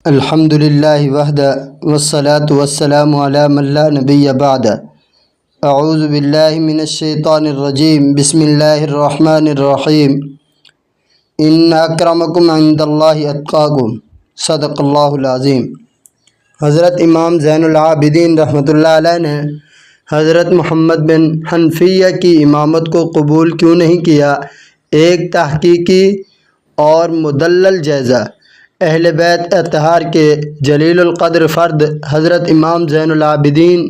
الحمد للہ وحدہ والصلاة والسلام علی من لا نبی بعد اعوذ باللہ من الشیطان الرجیم بسم اللہ الرحمن الرحیم ان اکرمکم عند اللہ اتقاکم صدق اللہ العظیم۔ حضرت امام زین العابدین رحمۃ اللہ علیہ نے حضرت محمد بن حنفیہ کی امامت کو قبول کیوں نہیں کیا؟ ایک تحقیقی اور مدلل جائزہ۔ اہل بیت اطہار کے جلیل القدر فرد حضرت امام زین العابدین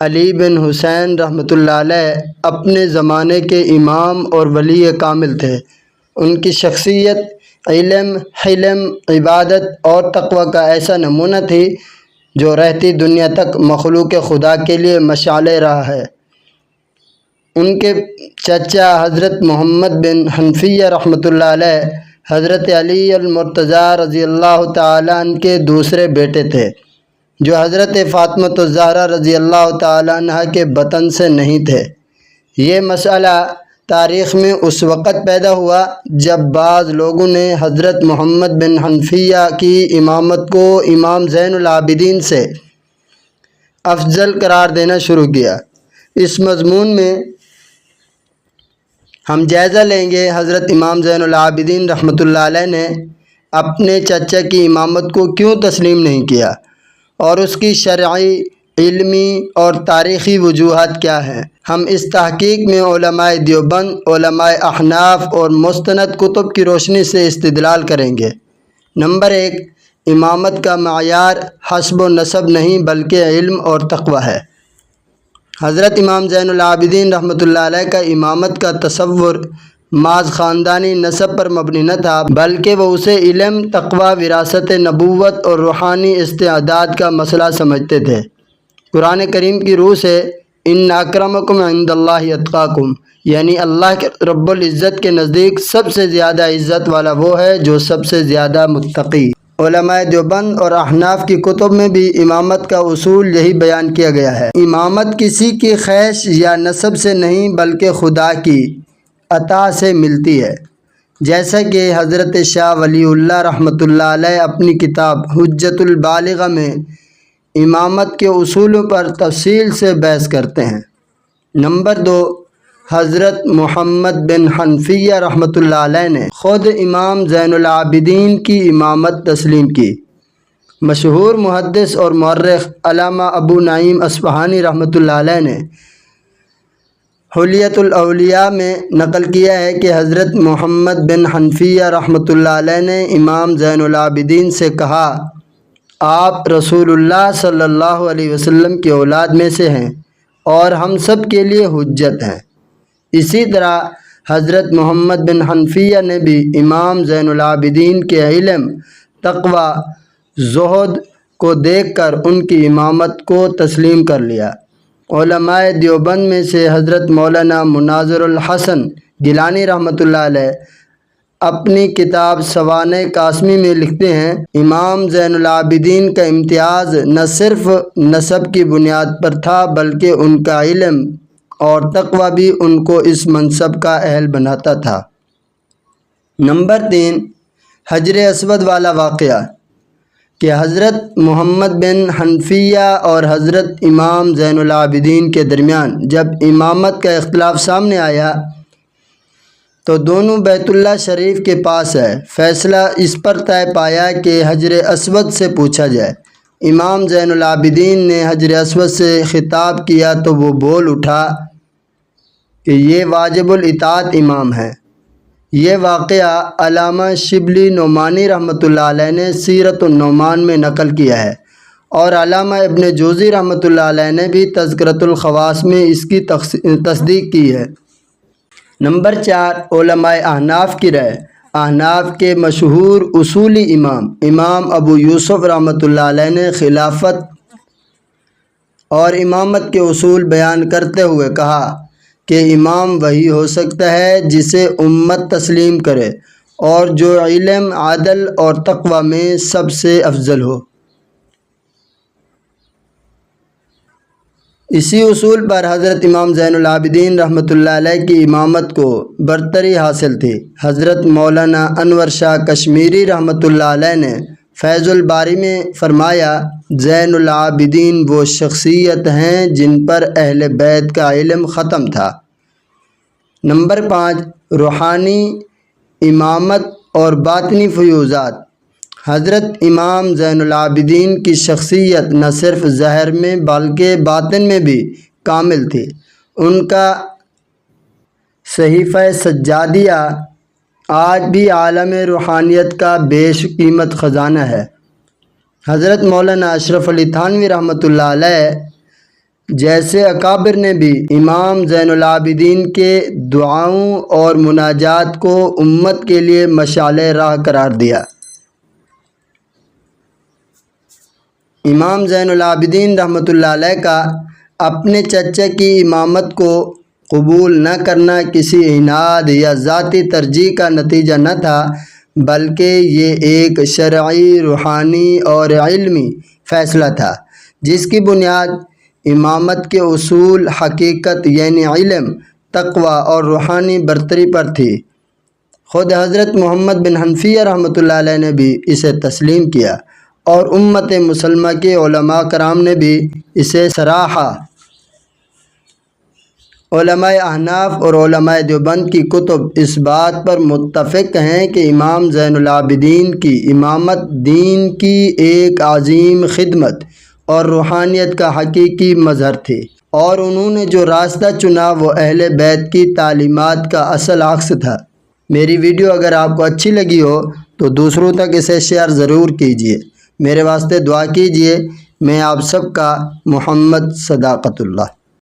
علی بن حسین رحمۃ اللہ علیہ اپنے زمانے کے امام اور ولی کامل تھے۔ ان کی شخصیت علم، حلم، عبادت اور تقوی کا ایسا نمونہ تھی جو رہتی دنیا تک مخلوق خدا کے لیے مشعل راہ ہے۔ ان کے چچا حضرت محمد بن حنفیہ رحمۃ اللہ علیہ حضرت علی المرتضیٰ رضی اللہ تعالیٰ عنہ کے دوسرے بیٹے تھے، جو حضرت فاطمۃ الزہرا رضی اللہ تعالیٰ عنہ کے بطن سے نہیں تھے۔ یہ مسئلہ تاریخ میں اس وقت پیدا ہوا جب بعض لوگوں نے حضرت محمد بن حنفیہ کی امامت کو امام زین العابدین سے افضل قرار دینا شروع کیا۔ اس مضمون میں ہم جائزہ لیں گے حضرت امام زین العابدین رحمۃ اللہ علیہ نے اپنے چچا کی امامت کو کیوں تسلیم نہیں کیا اور اس کی شرعی، علمی اور تاریخی وجوہات کیا ہیں۔ ہم اس تحقیق میں علماء دیوبند، علماء احناف اور مستند کتب کی روشنی سے استدلال کریں گے۔ نمبر 1، امامت کا معیار حسب و نسب نہیں بلکہ علم اور تقوی ہے۔ حضرت امام زین العابدین رحمۃ اللہ علیہ کا امامت کا تصور محض خاندانی نسب پر مبنی نہ تھا، بلکہ وہ اسے علم، تقوی، وراثت نبوت اور روحانی استعداد کا مسئلہ سمجھتے تھے۔ قرآن کریم کی روح سے ان اکرمکم عند اللہ اتقاکم، یعنی اللہ کے رب العزت کے نزدیک سب سے زیادہ عزت والا وہ ہے جو سب سے زیادہ متقی۔ علماء دیوبند اور احناف کی کتب میں بھی امامت کا اصول یہی بیان کیا گیا ہے۔ امامت کسی کی خیش یا نسب سے نہیں بلکہ خدا کی عطا سے ملتی ہے، جیسا کہ حضرت شاہ ولی اللہ رحمۃ اللہ علیہ اپنی کتاب حجت البالغہ میں امامت کے اصولوں پر تفصیل سے بحث کرتے ہیں۔ نمبر 2، حضرت محمد بن حنفیہ رحمۃ اللہ علیہ نے خود امام زین العابدین کی امامت تسلیم کی۔ مشہور محدث اور مورخ علامہ ابو نعیم اصفہانی رحمۃ اللہ علیہ نے حلیۃ الاولیاء میں نقل کیا ہے کہ حضرت محمد بن حنفیہ رحمۃ اللہ علیہ نے امام زین العابدین سے کہا، آپ رسول اللہ صلی اللہ علیہ وسلم کی اولاد میں سے ہیں اور ہم سب کے لیے حجت ہیں۔ اسی طرح حضرت محمد بن حنفیہ نے بھی امام زین العابدین کے علم، تقوی، زہد کو دیکھ کر ان کی امامت کو تسلیم کر لیا۔ علماء دیوبند میں سے حضرت مولانا مناظر الحسن گیلانی رحمۃ اللہ علیہ اپنی کتاب سوانح قاسمی میں لکھتے ہیں، امام زین العابدین کا امتیاز نہ صرف نسب کی بنیاد پر تھا بلکہ ان کا علم اور تقوی بھی ان کو اس منصب کا اہل بناتا تھا۔ نمبر 3، حجر اسود والا واقعہ کہ حضرت محمد بن حنفیہ اور حضرت امام زین العابدین کے درمیان جب امامت کا اختلاف سامنے آیا تو دونوں بیت اللہ شریف کے پاس ہے۔ فیصلہ اس پر طے پایا کہ حجر اسود سے پوچھا جائے۔ امام زین العابدین نے حجر اسود سے خطاب کیا تو وہ بول اٹھا کہ یہ واجب الاطاعت امام ہے۔ یہ واقعہ علامہ شبلی نعمانی رحمۃ اللہ علیہ نے سیرت النعمان میں نقل کیا ہے اور علامہ ابن جوزی رحمۃ اللہ علیہ نے بھی تذکرۃ الخواص میں اس کی تصدیق کی ہے۔ نمبر 4، علماء احناف کی رائے۔ احناف کے مشہور اصولی امام ابو یوسف رحمۃ اللہ علیہ نے خلافت اور امامت کے اصول بیان کرتے ہوئے کہا کہ امام وہی ہو سکتا ہے جسے امت تسلیم کرے اور جو علم، عدل اور تقوی میں سب سے افضل ہو۔ اسی اصول پر حضرت امام زین العابدین رحمۃ اللہ علیہ کی امامت کو برتری حاصل تھی۔ حضرت مولانا انور شاہ کشمیری رحمۃ اللہ علیہ نے فیض الباری میں فرمایا زین العابدین وہ شخصیت ہیں جن پر اہل بیت کا علم ختم تھا۔ نمبر 5، روحانی امامت اور باطنی فیوزات۔ حضرت امام زین العابدین کی شخصیت نہ صرف ظاہر میں بلکہ باطن میں بھی کامل تھی۔ ان کا صحیفہ سجادیہ آج بھی عالم روحانیت کا بیش قیمت خزانہ ہے۔ حضرت مولانا اشرف علی تھانوی رحمۃ اللہ علیہ جیسے اکابر نے بھی امام زین العابدین کے دعاؤں اور مناجات کو امت کے لیے مشعل راہ قرار دیا۔ امام زین العابدین رحمۃ اللہ علیہ کا اپنے چچا کی امامت کو قبول نہ کرنا کسی عناد یا ذاتی ترجیح کا نتیجہ نہ تھا، بلکہ یہ ایک شرعی، روحانی اور علمی فیصلہ تھا جس کی بنیاد امامت کے اصول، حقیقت یعنی علم، تقوی اور روحانی برتری پر تھی۔ خود حضرت محمد بن حنفیہ رحمۃ اللہ علیہ نے بھی اسے تسلیم کیا اور امت مسلمہ کے علماء کرام نے بھی اسے سراہا۔ علماء احناف اور علماء دیوبند کی کتب اس بات پر متفق ہیں کہ امام زین العابدین کی امامت دین کی ایک عظیم خدمت اور روحانیت کا حقیقی مظہر تھی، اور انہوں نے جو راستہ چنا وہ اہل بیت کی تعلیمات کا اصل عکس تھا۔ میری ویڈیو اگر آپ کو اچھی لگی ہو تو دوسروں تک اسے شیئر ضرور کیجیے۔ میرے واسطے دعا کیجیے۔ میں آپ سب کا محمد صداقت اللہ۔